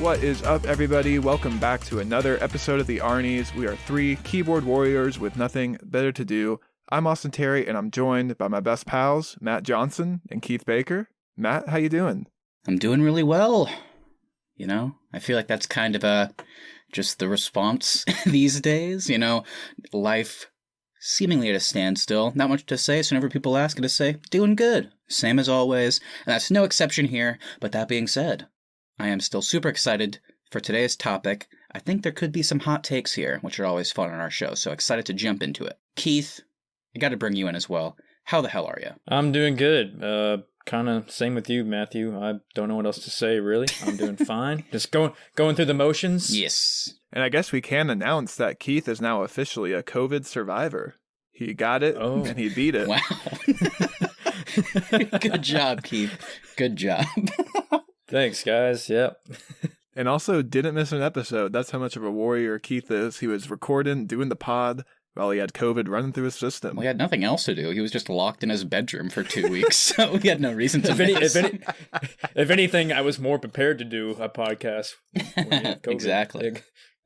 What is up, everybody? Welcome back to another episode of the Arnies. We are three keyboard warriors with nothing better to do. I'm Austin Terry, and I'm joined by my best pals, Matt Johnson and Keith Baker. Matt, how you doing? I'm doing really well. You know, I feel like that's kind of just the response these days. You know, life seemingly at a standstill. Not much to say, so whenever people ask, I just say, doing good. Same as always. And that's no exception here. But that being said, I am still super excited for today's topic. I think there could be some hot takes here, which are always fun on our show. So excited to jump into it. Keith, I got to bring you in as well. How the hell are you? I'm doing good. Kind of same with you, Matthew. I don't know what else to say, really. I'm doing fine. Just going through the motions. Yes. And I guess we can announce that Keith is now officially a COVID survivor. He got it, and he beat it. Wow. Good job, Keith. Good job. Thanks, guys. Yep. And also didn't miss an episode. That's how much of a warrior Keith is. He was recording, doing the pod, while he had COVID running through his system. Well, he had nothing else to do. He was just locked in his bedroom for 2 weeks, so he had no reason to miss. If anything, I was more prepared to do a podcast when you had COVID. Exactly.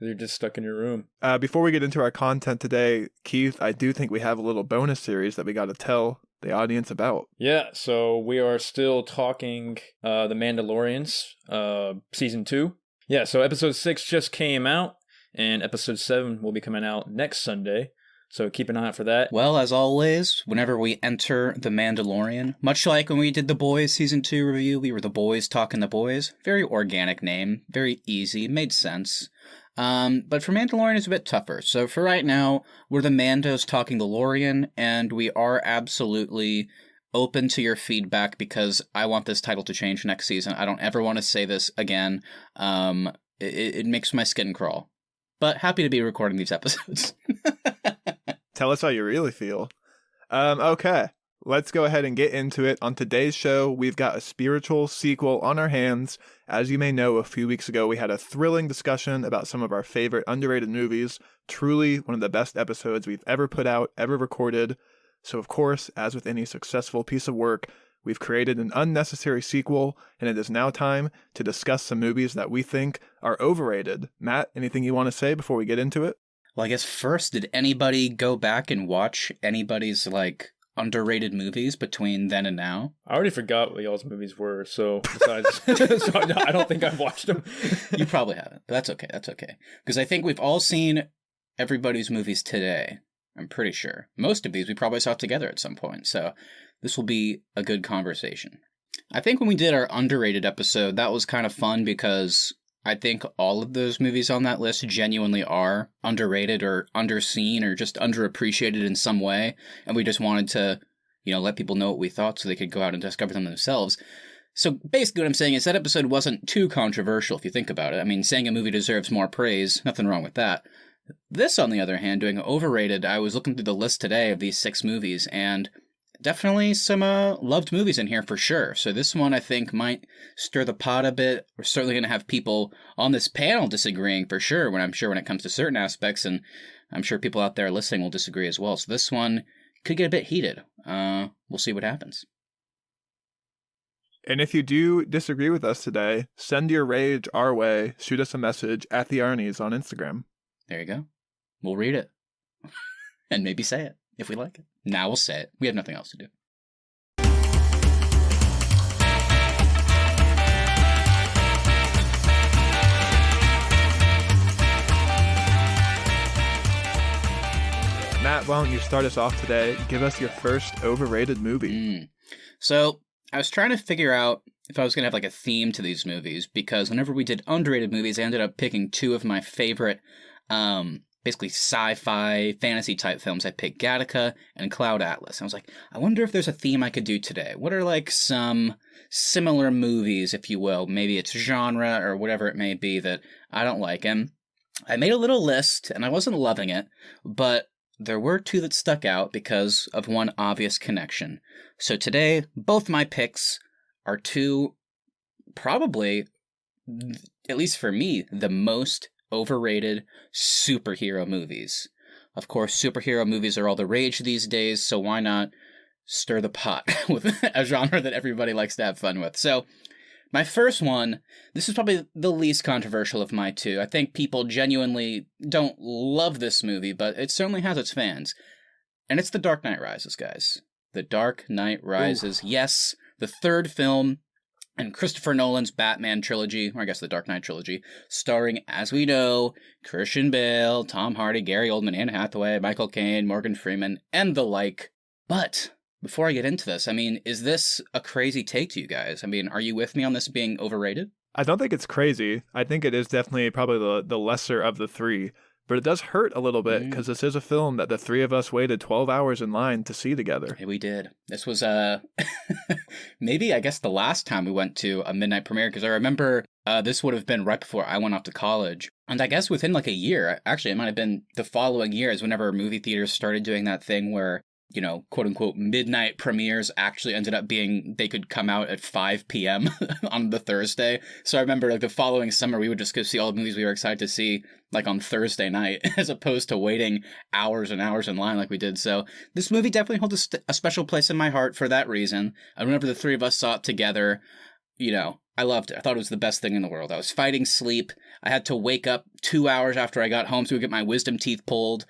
You're just stuck in your room. Before we get into our content today, Keith, I do think we have a little bonus series that we got to tell the audience about. Yeah, so we are still talking The Mandalorians, Season 2. Yeah, so Episode 6 just came out, and Episode 7 will be coming out next Sunday. So keep an eye out for that. Well, as always, whenever we enter The Mandalorian, much like when we did The Boys Season 2 review, we were the boys talking the boys. Very organic name, very easy, made sense. But for Mandalorian, it's a bit tougher. So for right now, we're the Mandos talking the Lorian, and we are absolutely open to your feedback because I want this title to change next season. I don't ever want to say this again. It makes my skin crawl. But happy to be recording these episodes. Tell us how you really feel. Okay, let's go ahead and get into it. On today's show, we've got a spiritual sequel on our hands. As you may know, a few weeks ago, we had a thrilling discussion about some of our favorite underrated movies. Truly one of the best episodes we've ever put out, ever recorded. So of course, as with any successful piece of work, we've created an unnecessary sequel, and it is now time to discuss some movies that we think are overrated. Matt, anything you want to say before we get into it? Well, I guess first, did anybody go back and watch anybody's, underrated movies between then and now? I already forgot what y'all's movies were, so besides, I don't think I've watched them. You probably haven't, but that's okay. Because I think we've all seen everybody's movies today, I'm pretty sure. Most of these we probably saw together at some point, so this will be a good conversation. I think when we did our underrated episode, that was kind of fun because I think all of those movies on that list genuinely are underrated or underseen or just underappreciated in some way. And we just wanted to, let people know what we thought so they could go out and discover them themselves. So basically what I'm saying is that episode wasn't too controversial if you think about it. I mean, saying a movie deserves more praise, nothing wrong with that. This, on the other hand, doing overrated, I was looking through the list today of these 6 movies, and definitely some loved movies in here for sure. So this one, I think, might stir the pot a bit. We're certainly going to have people on this panel disagreeing for sure, when it comes to certain aspects, and I'm sure people out there listening will disagree as well. So this one could get a bit heated. We'll see what happens. And if you do disagree with us today, send your rage our way. Shoot us a message at the Arnies on Instagram. There you go. We'll read it. And maybe say it, if we like it. Now we'll say it. We have nothing else to do. Matt, why don't you start us off today? Give us your first overrated movie. So, I was trying to figure out if I was going to have a theme to these movies, because whenever we did underrated movies, I ended up picking 2 of my favorite basically sci-fi, fantasy-type films. I picked Gattaca and Cloud Atlas. I was like, I wonder if there's a theme I could do today. What are, some similar movies, if you will? Maybe it's genre or whatever it may be that I don't like. And I made a little list, and I wasn't loving it, but there were 2 that stuck out because of one obvious connection. So today, both my picks are 2, probably, at least for me, the most overrated superhero movies. Of course, superhero movies are all the rage these days, so why not stir the pot with a genre that everybody likes to have fun with? So, My first one, this is probably the least controversial of my two. I think people genuinely don't love this movie, but it certainly has its fans. And it's The Dark Knight Rises, guys. The Dark Knight Rises. Ooh. Yes, the third film in Christopher Nolan's Batman trilogy, or I guess the Dark Knight trilogy, starring, as we know, Christian Bale, Tom Hardy, Gary Oldman, Anne Hathaway, Michael Caine, Morgan Freeman, and the like. But before I get into this, I mean, is this a crazy take to you guys? I mean, are you with me on this being overrated? I don't think it's crazy. I think it is definitely probably the lesser of the three. But it does hurt a little bit because this is a film that the three of us waited 12 hours in line to see together. Yeah, we did. This was maybe, I guess, the last time we went to a midnight premiere, because I remember this would have been right before I went off to college. And I guess within like a year, actually, it might have been the following year, is whenever movie theaters started doing that thing where, you know, quote unquote, midnight premieres actually ended up being, they could come out at 5 p.m. on the Thursday. So I remember like the following summer, we would just go see all the movies we were excited to see like on Thursday night, as opposed to waiting hours and hours in line like we did. So this movie definitely holds a special place in my heart for that reason. I remember the three of us saw it together. You know, I loved it. I thought it was the best thing in the world. I was fighting sleep. I had to wake up 2 hours after I got home to get my wisdom teeth pulled.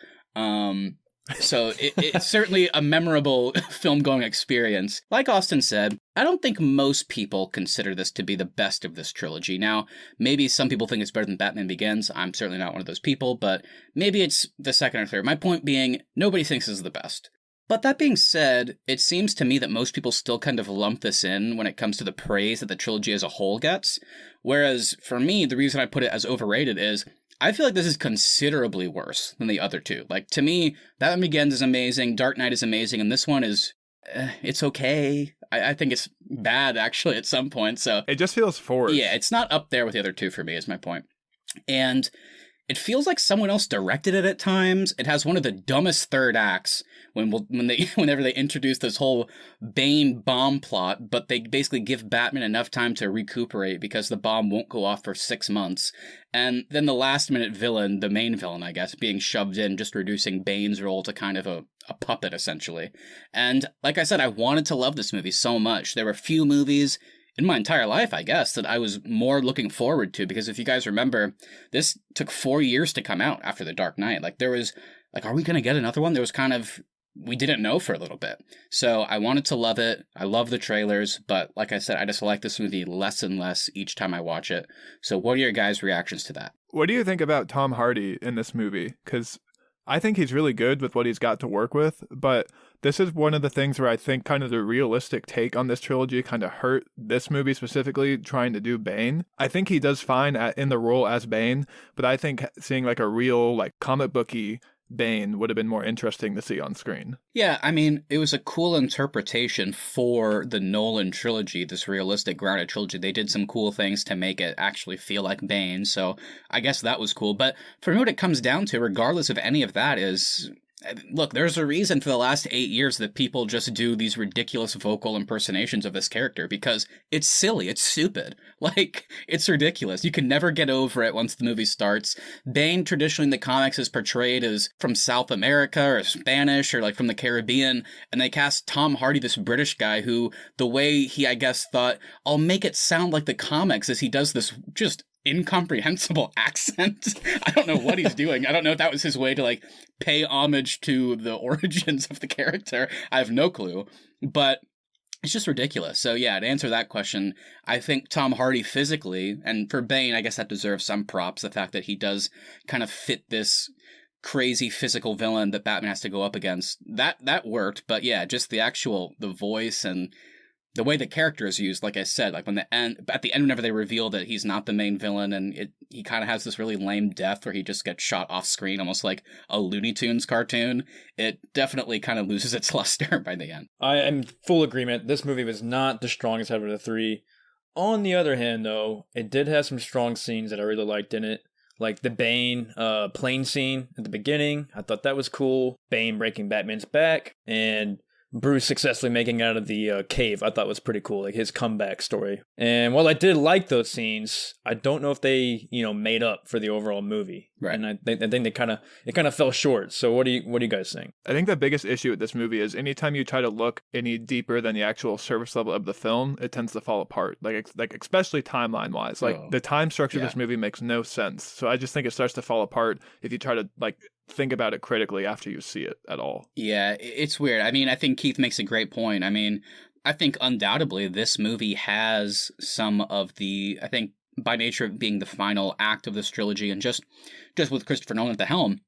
So it's certainly a memorable film-going experience. Like Austin said, I don't think most people consider this to be the best of this trilogy. Now, maybe some people think it's better than Batman Begins. I'm certainly not one of those people, but maybe it's the second or third. My point being, nobody thinks this is the best. But that being said, it seems to me that most people still kind of lump this in when it comes to the praise that the trilogy as a whole gets. Whereas, for me, the reason I put it as overrated is I feel like this is considerably worse than the other two. Like, to me, Batman Begins is amazing, Dark Knight is amazing, and this one is, it's okay. I think it's bad, actually, at some point, so. It just feels forced. Yeah, it's not up there with the other two for me, is my point. And it feels like someone else directed it at times. It has one of the dumbest third acts whenever they introduce this whole Bane bomb plot, but they basically give Batman enough time to recuperate because the bomb won't go off for 6 months. And then the last minute villain, the main villain, I guess, being shoved in, just reducing Bane's role to kind of a puppet, essentially. And like I said, I wanted to love this movie so much. There were few movies in my entire life, I guess, that I was more looking forward to, because if you guys remember, this took 4 years to come out after The Dark Knight. Like, there was, like, are we going to get another one? There was kind of, we didn't know for a little bit. So I wanted to love it. I love the trailers, but like I said, I just like this movie less and less each time I watch it. So what are your guys' reactions to that? What do you think about Tom Hardy in this movie? Because I think he's really good with what he's got to work with, but this is one of the things where I think kind of the realistic take on this trilogy kind of hurt this movie specifically, trying to do Bane. I think he does fine in the role as Bane, but I think seeing like a real like comic booky Bane would have been more interesting to see on screen. Yeah, I mean, it was a cool interpretation for the Nolan trilogy, this realistic grounded trilogy. They did some cool things to make it actually feel like Bane, so I guess that was cool. But for me, what it comes down to, regardless of any of that, is, look, there's a reason for the last 8 years that people just do these ridiculous vocal impersonations of this character, because it's silly, it's stupid. Like, it's ridiculous. You can never get over it once the movie starts. Bane, traditionally in the comics, is portrayed as from South America or Spanish or like from the Caribbean, and they cast Tom Hardy, this British guy who, the way he, I guess, thought, I'll make it sound like the comics, as he does this just incomprehensible accent. I don't know what he's doing. I don't know if that was his way to like pay homage to the origins of the character. I have no clue, but it's just ridiculous. So yeah, to answer that question, I think Tom Hardy physically, and for Bane, I guess that deserves some props, the fact that he does kind of fit this crazy physical villain that Batman has to go up against. That worked, but yeah, just the voice and the way the character is used, like I said, like at the end, whenever they reveal that he's not the main villain, and he kind of has this really lame death where he just gets shot off screen, almost like a Looney Tunes cartoon, it definitely kind of loses its luster by the end. I am full agreement. This movie was not the strongest out of the three. On the other hand, though, it did have some strong scenes that I really liked in it. Like the Bane plane scene at the beginning. I thought that was cool. Bane breaking Batman's back. And Bruce successfully making it out of the cave, I thought was pretty cool, like his comeback story. And while I did like those scenes, I don't know if they, made up for the overall movie. Right. And I think it kind of fell short. So what do you guys think? I think the biggest issue with this movie is anytime you try to look any deeper than the actual surface level of the film, it tends to fall apart. Like especially timeline wise, the time structure of this movie makes no sense. So I just think it starts to fall apart if you try to think about it critically after you see it at all. Yeah, it's weird. I mean, I think Keith makes a great point. I mean, I think undoubtedly this movie has some of the, I think by nature of being the final act of this trilogy and just with Christopher Nolan at the helm,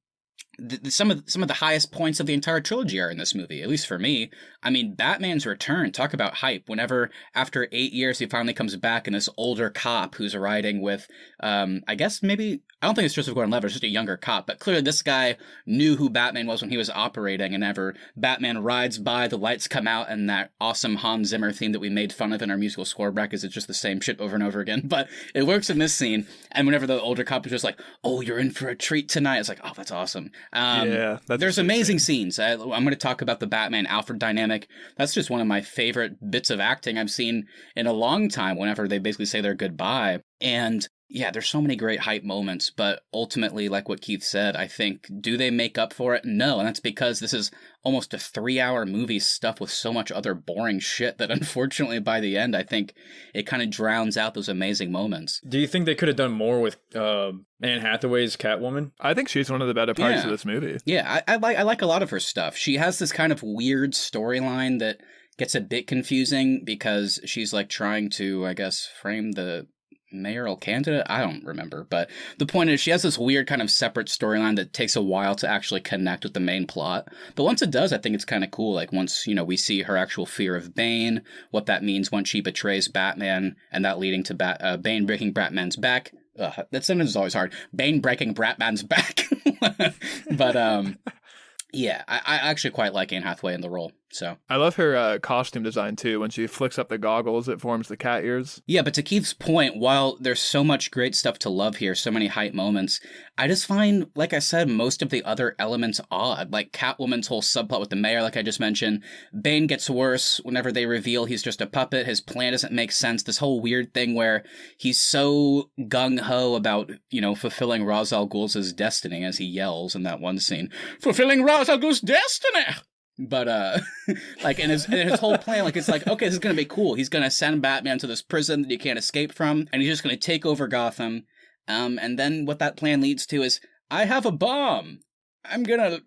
some of the highest points of the entire trilogy are in this movie, at least for me. I mean, Batman's return, talk about hype. Whenever, after 8 years, he finally comes back and this older cop who's riding with, I guess maybe, I don't think it's Joseph Gordon-Levitt, it's just a younger cop, but clearly this guy knew who Batman was when he was operating, and whenever Batman rides by, the lights come out, and that awesome Hans Zimmer theme that we made fun of in our musical score brackets, it's just the same shit over and over again, but it works in this scene, and whenever the older cop is just like, oh, you're in for a treat tonight, it's like, oh, that's awesome. There's amazing scenes. I'm going to talk about the Batman-Alfred dynamic. That's just one of my favorite bits of acting I've seen in a long time whenever they basically say their goodbye. And yeah, there's so many great hype moments, but ultimately, like what Keith said, I think, do they make up for it? No, and that's because this is almost a 3-hour movie stuffed with so much other boring shit that unfortunately by the end, I think it kind of drowns out those amazing moments. Do you think they could have done more with Anne Hathaway's Catwoman? I think she's one of the better parts of this movie. Yeah, I like a lot of her stuff. She has this kind of weird storyline that gets a bit confusing because she's like trying to, I guess, frame the mayoral candidate? I don't remember, but the point is she has this weird kind of separate storyline that takes a while to actually connect with the main plot. But once it does, I think it's kind of cool. Like once, we see her actual fear of Bane, what that means once she betrays Batman, and that leading to Bane breaking Batman's back. That sentence is always hard. Bane breaking Batman's back. But yeah, I actually quite like Anne Hathaway in the role. So I love her costume design too. When she flicks up the goggles, it forms the cat ears. Yeah, but to Keith's point, while there's so much great stuff to love here, so many hype moments, I just find, like I said, most of the other elements odd. Like Catwoman's whole subplot with the mayor, like I just mentioned. Bane gets worse whenever they reveal he's just a puppet. His plan doesn't make sense. This whole weird thing where he's so gung-ho about, fulfilling Ra's al Ghul's destiny, as he yells in that one scene. Fulfilling Ra's al Ghul's destiny! But, in his whole plan, it's like, okay, this is going to be cool. He's going to send Batman to this prison that he can't escape from, and he's just going to take over Gotham. And then what that plan leads to is, I have a bomb. I'm going to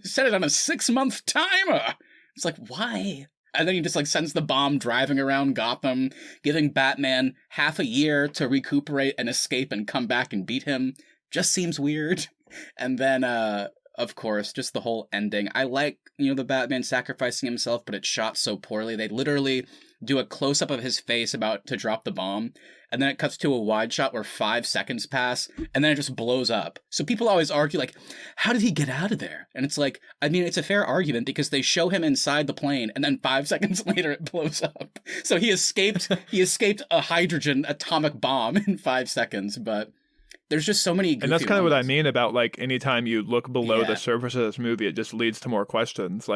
set it on a 6-month timer. It's like, why? And then he just, sends the bomb driving around Gotham, giving Batman half a year to recuperate and escape and come back and beat him. Just seems weird. And then, of course, just the whole ending. I like, the Batman sacrificing himself, but it's shot so poorly. They literally do a close-up of his face about to drop the bomb, and then it cuts to a wide shot where 5 seconds pass, and then it just blows up. So people always argue, how did he get out of there? And it's like, it's a fair argument because they show him inside the plane, and then 5 seconds later it blows up. So he escaped a hydrogen atomic bomb in 5 seconds, but there's just so many goofy And that's kind of what I moments. mean about, anytime you look below the surface of this movie, it just leads to more questions.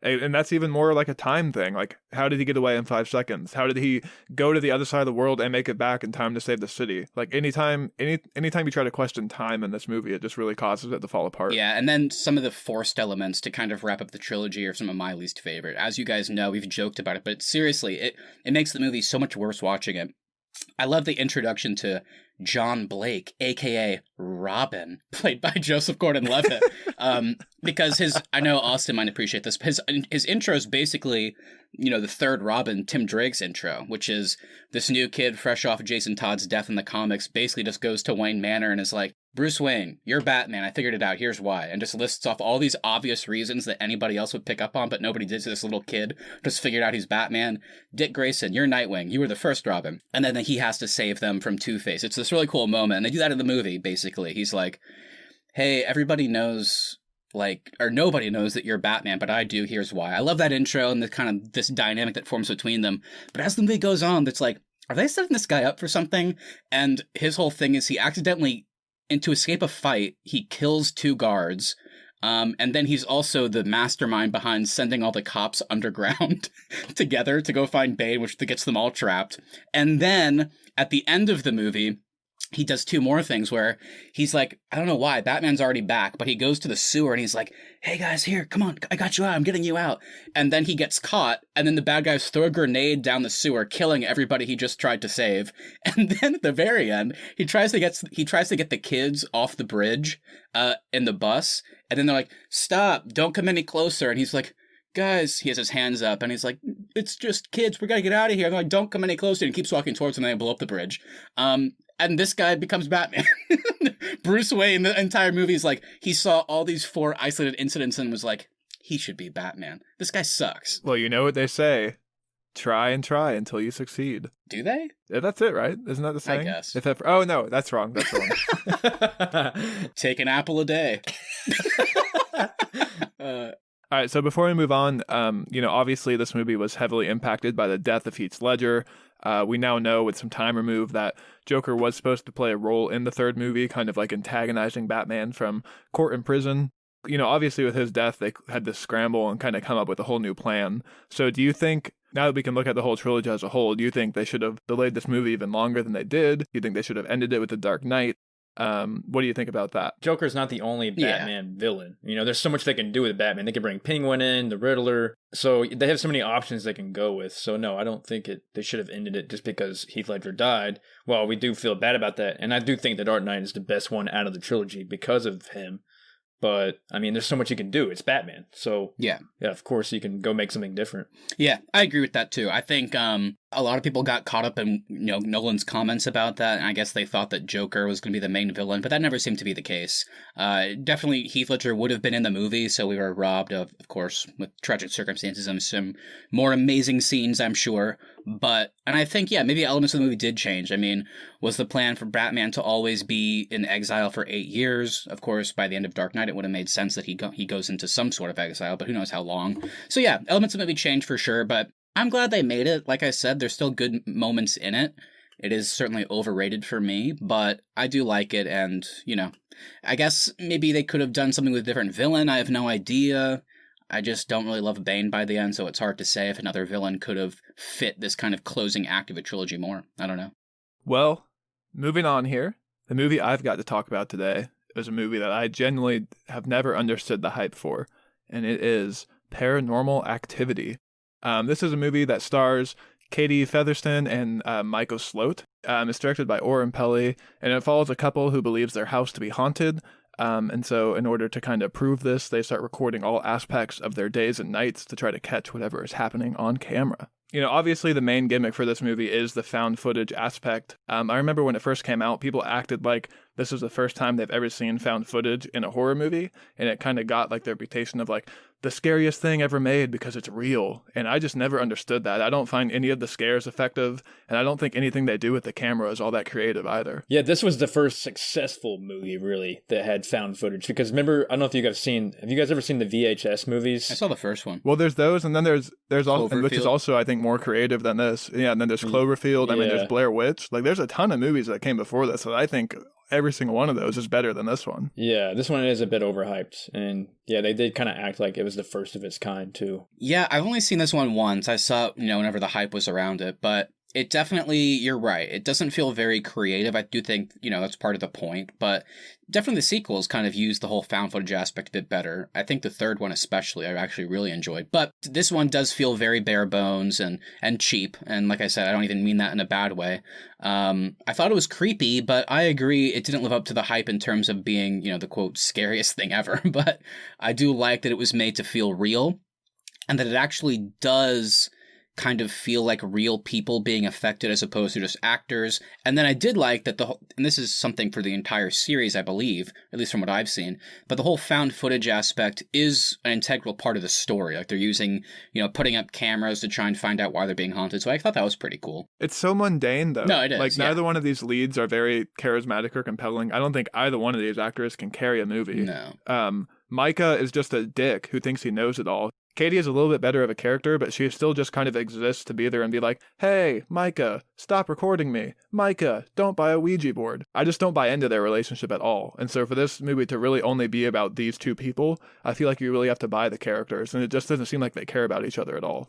And that's even more a time thing. How did he get away in 5 seconds? How did he go to the other side of the world and make it back in time to save the city? Anytime you try to question time in this movie, it just really causes it to fall apart. Yeah, and then some of the forced elements to kind of wrap up the trilogy are some of my least favorite. As you guys know, we've joked about it, but seriously, it makes the movie so much worse watching it. I love the introduction to John Blake, a.k.a. Robin, played by Joseph Gordon-Levitt, because I know Austin might appreciate this, his intro is basically, the third Robin, Tim Drake's intro, which is this new kid fresh off Jason Todd's death in the comics, basically just goes to Wayne Manor and is like, Bruce Wayne, you're Batman, I figured it out, here's why, and just lists off all these obvious reasons that anybody else would pick up on, but nobody did. So this little kid just figured out he's Batman. Dick Grayson, you're Nightwing, you were the first Robin, and then he has to save them from Two-Face. It's this really cool moment, and they do that in the movie, basically. He's like, hey, everybody knows, or nobody knows that you're Batman, but I do, here's why. I love that intro and the kind of this dynamic that forms between them, but as the movie goes on, it's like, are they setting this guy up for something? And his whole thing is he accidentally, and to escape a fight, he kills 2 guards, And then he's also the mastermind behind sending all the cops underground together to go find Bane, which gets them all trapped. And then at the end of the movie, he does two more things where he's like, I don't know why, Batman's already back, but he goes to the sewer and he's like, hey guys, here, come on, I got you out, I'm getting you out. And then he gets caught, and then the bad guys throw a grenade down the sewer, killing everybody he just tried to save. And then at the very end, he tries to get the kids off the bridge in the bus, and then they're like, stop, don't come any closer. And he's like, guys, he has his hands up, and he's like, it's just kids, we gotta get out of here. And they're like, don't come any closer, and he keeps walking towards them, and they blow up the bridge. And this guy becomes Batman. Bruce Wayne, the entire movie is like, he saw all these 4 isolated incidents and was like, he should be Batman. This guy sucks. Well, you know what they say. Try and try until you succeed. Do they? Yeah, that's it, right? Isn't that the saying? I guess. Oh, no, that's wrong. That's wrong. Take an apple a day. All right, so before we move on, obviously this movie was heavily impacted by the death of Heath Ledger. We now know with some time removed that Joker was supposed to play a role in the third movie, kind of like antagonizing Batman from court and prison. Obviously with his death, they had to scramble and kind of come up with a whole new plan. So do you think, now that we can look at the whole trilogy as a whole, do you think they should have delayed this movie even longer than they did? Do you think they should have ended it with The Dark Knight? What do you think about that? Joker's not the only Batman villain. There's so much they can do with Batman. They can bring Penguin in, the Riddler. So they have so many options they can go with. So no, I don't think they should have ended it just because Heath Ledger died. Well, we do feel bad about that. And I do think The Dark Knight is the best one out of the trilogy because of him. But, there's so much you can do. It's Batman. So, yeah, of course, you can go make something different. Yeah, I agree with that, too. I think a lot of people got caught up in Nolan's comments about that, and I guess they thought that Joker was going to be the main villain, but that never seemed to be the case. Definitely, Heath Ledger would have been in the movie, so we were robbed of course, with tragic circumstances and some more amazing scenes, I'm sure. And I think, maybe elements of the movie did change. Was the plan for Batman to always be in exile for 8 years? Of course, by the end of Dark Knight, it would have made sense that he goes into some sort of exile, but who knows how long. So elements of the movie changed for sure, but I'm glad they made it. Like I said, there's still good moments in it. It is certainly overrated for me, but I do like it, and, I guess maybe they could have done something with a different villain. I have no idea. I just don't really love Bane by the end, so it's hard to say if another villain could have fit this kind of closing act of a trilogy more. I don't know. Well, moving on here, the movie I've got to talk about today is a movie that I genuinely have never understood the hype for, and it is Paranormal Activity. This is a movie that stars Katie Featherston and Michael Sloat. It's directed by Oren Peli, and it follows a couple who believes their house to be haunted. And so in order to kind of prove this, they start recording all aspects of their days and nights to try to catch whatever is happening on camera. Obviously the main gimmick for this movie is the found footage aspect. I remember when it first came out, people acted like this was the first time they've ever seen found footage in a horror movie, and it kind of got like the reputation of like the scariest thing ever made because it's real. And I just never understood that. I don't find any of the scares effective, and I don't think anything they do with the camera is all that creative either. Yeah, this was the first successful movie really that had found footage, because remember, I don't know if you guys have you guys ever seen the VHS movies? I saw the first one. Well, there's those, and then there's also, which is also I think more creative than this. Yeah, and then there's Cloverfield. I mean, there's Blair Witch. Like, there's a ton of movies that came before this, so I think every single one of those is better than this one. Yeah, this one is a bit overhyped. And yeah, they did kind of act like it was the first of its kind, too. Yeah, I've only seen this one once. I saw it, whenever the hype was around it. But it definitely, you're right. It doesn't feel very creative. I do think, that's part of the point. But definitely the sequels kind of use the whole found footage aspect a bit better. I think the third one especially, I actually really enjoyed. But this one does feel very bare bones and cheap. And like I said, I don't even mean that in a bad way. I thought it was creepy, but I agree it didn't live up to the hype in terms of being, the quote, scariest thing ever. But I do like that it was made to feel real, and that it actually does kind of feel like real people being affected as opposed to just actors. And then I did like that and this is something for the entire series, I believe, at least from what I've seen, but the whole found footage aspect is an integral part of the story. Like, they're using, putting up cameras to try and find out why they're being haunted. So I thought that was pretty cool. It's so mundane, though. No, it is. Like, neither one of these leads are very charismatic or compelling. I don't think either one of these actors can carry a movie. No. Micah is just a dick who thinks he knows it all. Katie is a little bit better of a character, but she still just kind of exists to be there and be like, hey, Micah, stop recording me. Micah, don't buy a Ouija board. I just don't buy into their relationship at all. And so for this movie to really only be about these two people, I feel like you really have to buy the characters, and it just doesn't seem like they care about each other at all.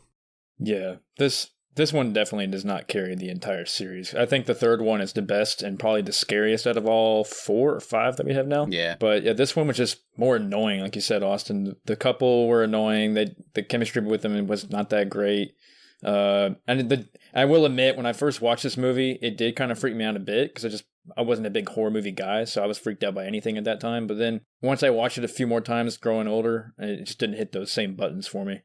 Yeah, this one definitely does not carry the entire series. I think the third one is the best and probably the scariest out of all 4 or 5 that we have now. Yeah. But yeah, this one was just more annoying, like you said, Austin. The couple were annoying. The chemistry with them was not that great. I will admit, when I first watched this movie, it did kind of freak me out a bit because I wasn't a big horror movie guy, so I was freaked out by anything at that time. But then once I watched it a few more times growing older, it just didn't hit those same buttons for me.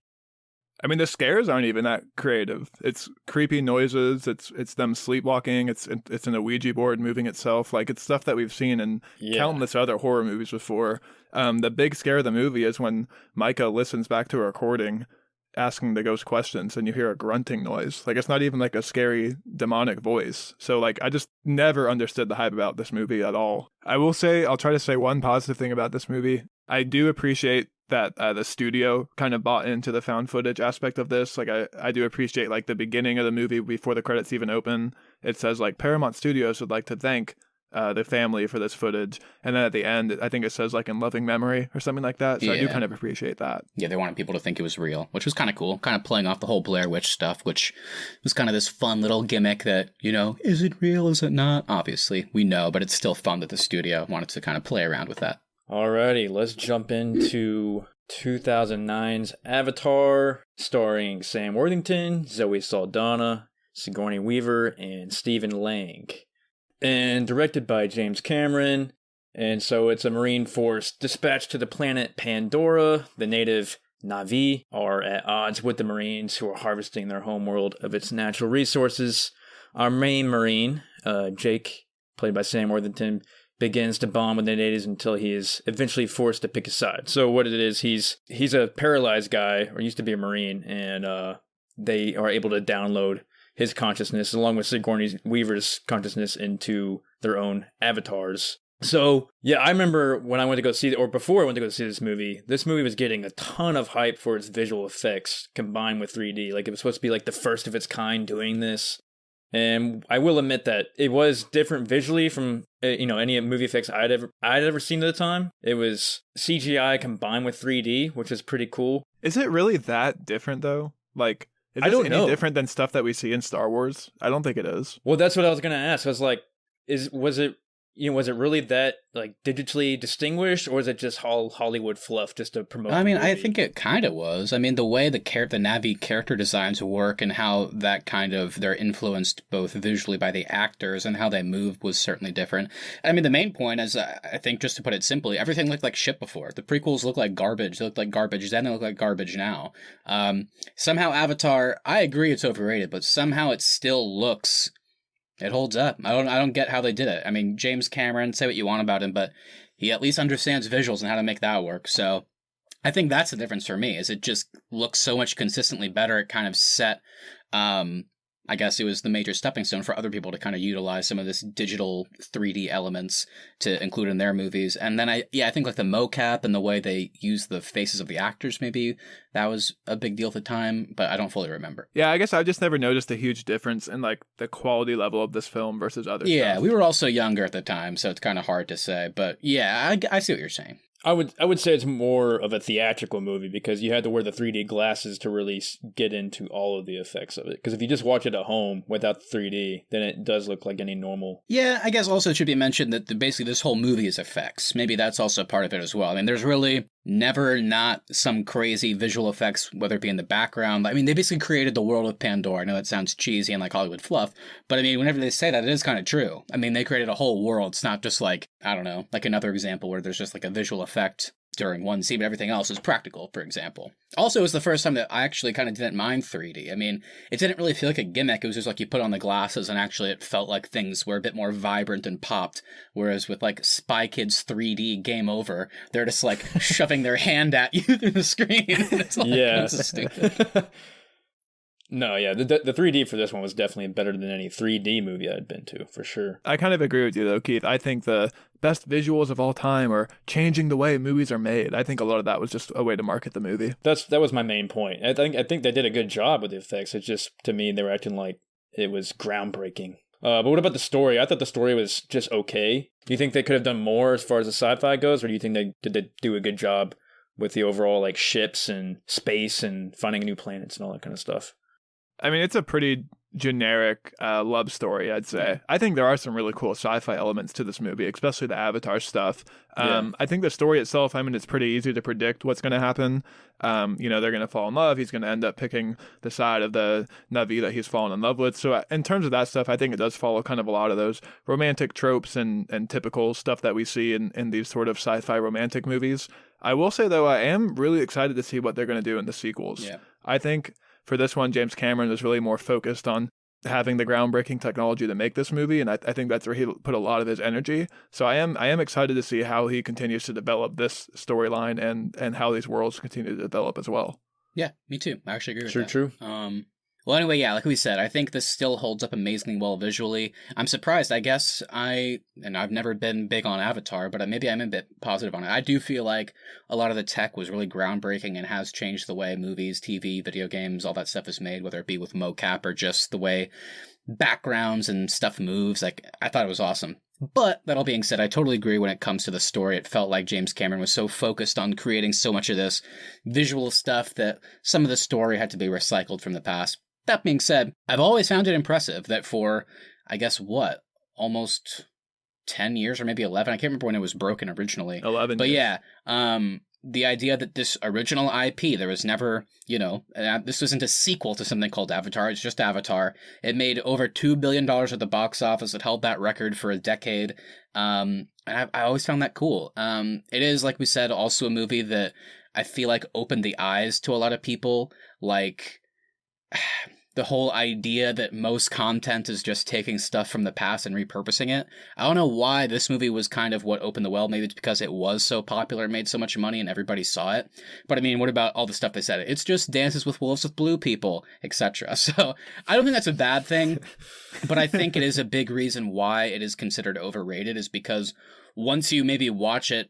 I mean, the scares aren't even that creative. It's creepy noises. It's them sleepwalking. It's an Ouija board moving itself. Like, it's stuff that we've seen in countless other horror movies before. The big scare of the movie is when Micah listens back to a recording asking the ghost questions and you hear a grunting noise. Like, it's not even like a scary demonic voice. So like, I just never understood the hype about this movie at all. I will say, I'll try to say one positive thing about this movie. I do appreciate that the studio kind of bought into the found footage aspect of this. Like, I do appreciate, like, the beginning of the movie before the credits even open. It says, like, Paramount Studios would like to thank the family for this footage. And then at the end, I think it says, like, in loving memory or something like that. So I do kind of appreciate that. Yeah, they wanted people to think it was real, which was kind of cool. Kind of playing off the whole Blair Witch stuff, which was kind of this fun little gimmick that, you know, is it real? Is it not? Obviously, we know, but it's still fun that the studio wanted to kind of play around with that. Alrighty, let's jump into 2009's Avatar, starring Sam Worthington, Zoe Saldana, Sigourney Weaver, and Stephen Lang. And directed by James Cameron. And so it's a Marine force dispatched to the planet Pandora. The native Na'vi are at odds with the Marines who are harvesting their homeworld of its natural resources. Our main Marine, Jake, played by Sam Worthington, begins to bond with the natives until he is eventually forced to pick a side. So what it is, he's a paralyzed guy, or used to be a Marine, and they are able to download his consciousness along with Sigourney Weaver's consciousness into their own avatars. So yeah, I remember when I went to go see, or before I went to go see this movie was getting a ton of hype for its visual effects combined with 3D. Like, it was supposed to be like the first of its kind doing this. And I will admit that it was different visually from any movie effects I'd ever seen at the time. It was CGI combined with 3D, which is pretty cool. Is it really that different though? Like, is I this don't know. different than stuff that we see in Star Wars? I don't think it is. Well, that's what I was gonna ask. I was like, was it really that, like, digitally distinguished, or is it just all Hollywood fluff just to promote? I mean, I think it kind of was. I mean, the way the Na'vi character designs work and how that they're influenced both visually by the actors and how they move was certainly different. I mean, the main point is, I think, just to put it simply, everything looked like shit before. The prequels looked like garbage. They looked like garbage then. They look like garbage now. Somehow Avatar, I agree it's overrated, but somehow it still looks... It holds up. I don't get how they did it. I mean, James Cameron, say what you want about him, but he at least understands visuals and how to make that work. So I think that's the difference for me, is it just looks so much consistently better. It kind of set, I guess it was the major stepping stone for other people to kind of utilize some of this digital 3D elements to include in their movies. And then I think like the mocap and the way they use the faces of the actors, maybe that was a big deal at the time, but I don't fully remember. Yeah, I guess I've just never noticed a huge difference in like the quality level of this film versus other stuff. Yeah, we were also younger at the time, so it's kind of hard to say. But yeah, I see what you're saying. I would say it's more of a theatrical movie because you had to wear the 3D glasses to really get into all of the effects of it. Because if you just watch it at home without the 3D, then it does look like any normal. Yeah, I guess also it should be mentioned that basically this whole movie is effects. Maybe that's also part of it as well. I mean, there's really never not some crazy visual effects, whether it be in the background. I mean, they basically created the world of Pandora. I know that sounds cheesy and like Hollywood fluff, but I mean, whenever they say that, it is kind of true. I mean, they created a whole world. It's not just like, I don't know, like another example where there's just like a visual effect during one scene, but everything else is practical, for example. Also, it was the first time that I actually kind of didn't mind 3D. I mean, it didn't really feel like a gimmick. It was just like you put on the glasses and actually it felt like things were a bit more vibrant and popped. Whereas with like Spy Kids 3D Game Over, they're just like shoving their hand at you through the screen. It's like, yeah. This is stupid. No, yeah, the 3D for this one was definitely better than any 3D movie I'd been to, for sure. I kind of agree with you though, Keith. I think the best visuals of all time are changing the way movies are made. I think a lot of that was just a way to market the movie. That was my main point. I think they did a good job with the effects. It's just, to me, they were acting like it was groundbreaking. But what about the story? I thought the story was just okay. Do you think they could have done more as far as the sci-fi goes, or do you think they do a good job with the overall like ships and space and finding new planets and all that kind of stuff? I mean, it's a pretty generic love story, I'd say. I think there are some really cool sci-fi elements to this movie, especially the Avatar stuff. I think the story itself, I mean, it's pretty easy to predict what's going to happen. You know, they're going to fall in love. He's going to end up picking the side of the Navi that he's fallen in love with. So in terms of that stuff, I think it does follow kind of a lot of those romantic tropes and typical stuff that we see in these sort of sci-fi romantic movies. I will say, though, I am really excited to see what they're going to do in the sequels. Yeah. I think for this one, James Cameron was really more focused on having the groundbreaking technology to make this movie, and I think that's where he put a lot of his energy. So I am excited to see how he continues to develop this storyline and how these worlds continue to develop as well. Yeah, me too. I actually agree with that. True. Well, anyway, yeah, like we said, I think this still holds up amazingly well visually. I'm surprised. I guess I've never been big on Avatar, but maybe I'm a bit positive on it. I do feel like a lot of the tech was really groundbreaking and has changed the way movies, TV, video games, all that stuff is made, whether it be with mocap or just the way backgrounds and stuff moves. Like, I thought it was awesome. But that all being said, I totally agree when it comes to the story. It felt like James Cameron was so focused on creating so much of this visual stuff that some of the story had to be recycled from the past. That being said, I've always found it impressive that for, I guess, almost 10 years or maybe 11, I can't remember when it was broken originally. 11 But years. yeah, the idea that this original IP, there was never, this wasn't a sequel to something called Avatar, it's just Avatar. It made over $2 billion at the box office. It held that record for a decade. And I always found that cool. It is, like we said, also a movie that I feel like opened the eyes to a lot of people. Like, the whole idea that most content is just taking stuff from the past and repurposing it. I don't know why this movie was kind of what opened the well. Maybe it's because it was so popular, made so much money, and everybody saw it. But I mean, what about all the stuff they said? It's just Dances with Wolves with blue people, etc. So I don't think that's a bad thing, but I think it is a big reason why it is considered overrated, is because once you maybe watch it,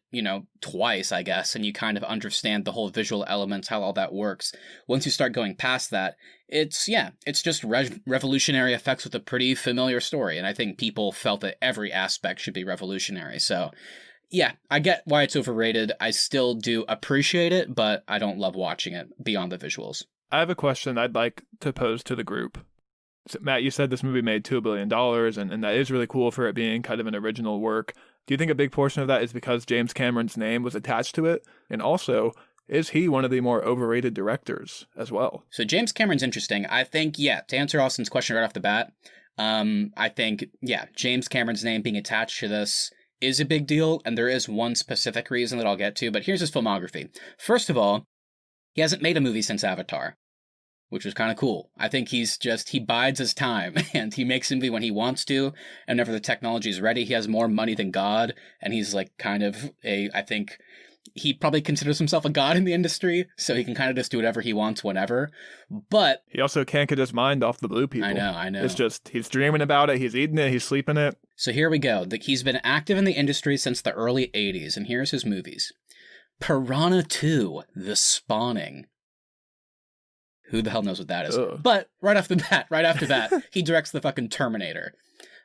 twice, I guess, and you kind of understand the whole visual elements, how all that works, once you start going past that, it's just revolutionary effects with a pretty familiar story. And I think people felt that every aspect should be revolutionary. So yeah, I get why it's overrated. I still do appreciate it, but I don't love watching it beyond the visuals. I have a question I'd like to pose to the group. So, Matt, you said this movie made $2 billion, and that is really cool for it being kind of an original work. Do you think a big portion of that is because James Cameron's name was attached to it? And also, is he one of the more overrated directors as well? So James Cameron's interesting. I think, to answer Austin's question right off the bat, I think, James Cameron's name being attached to this is a big deal, and there is one specific reason that I'll get to, but here's his filmography. First of all, he hasn't made a movie since Avatar, which was kind of cool. I think he bides his time, and he makes a movie when he wants to, and whenever the technology is ready. He has more money than God, and he's like kind of I think he probably considers himself a god in the industry, so he can kind of just do whatever he wants whenever. But he also can't get his mind off the blue people. I know. It's just, he's dreaming about it, he's eating it, he's sleeping it. So here we go. He's been active in the industry since the early 80s, and here's his movies. Piranha 2, The Spawning. Who the hell knows what that is? Ugh. But right after that, he directs the fucking Terminator.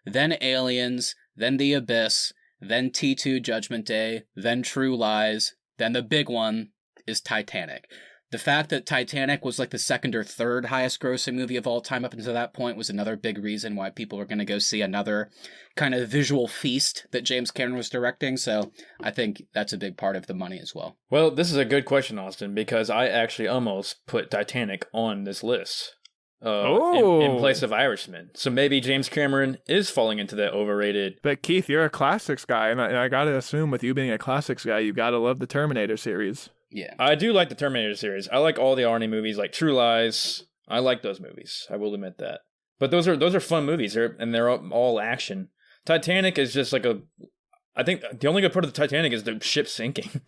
Then Aliens, then The Abyss, then T2 Judgment Day, then True Lies, then the big one is Titanic. The fact that Titanic was like the second or third highest grossing movie of all time up until that point was another big reason why people were going to go see another kind of visual feast that James Cameron was directing. So I think that's a big part of the money as well. Well, this is a good question, Austin, because I actually almost put Titanic on this list in place of Irishman. So maybe James Cameron is falling into that overrated. But Keith, you're a classics guy, and I gotta assume with you being a classics guy, you gotta love the Terminator series. Yeah, I do like the Terminator series. I like all the Arnie movies, like True Lies. I like those movies. I will admit that. But those are fun movies, they're all action. Titanic is just like I think the only good part of the Titanic is the ship sinking.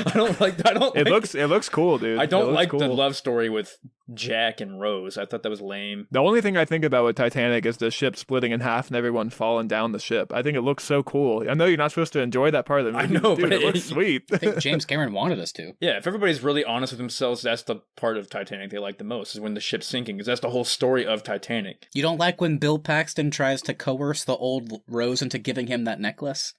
I don't like. It looks cool, dude. I don't like cool. the love story with Jack and Rose. I thought that was lame. The only thing I think about with Titanic is the ship splitting in half and everyone falling down the ship. I think it looks so cool. I know you're not supposed to enjoy that part of the movie. I know, dude, but it looks sweet. I think James Cameron wanted us to. Yeah, if everybody's really honest with themselves, that's the part of Titanic they like the most, is when the ship's sinking, because that's the whole story of Titanic. You don't like when Bill Paxton tries to coerce the old Rose into giving him that necklace?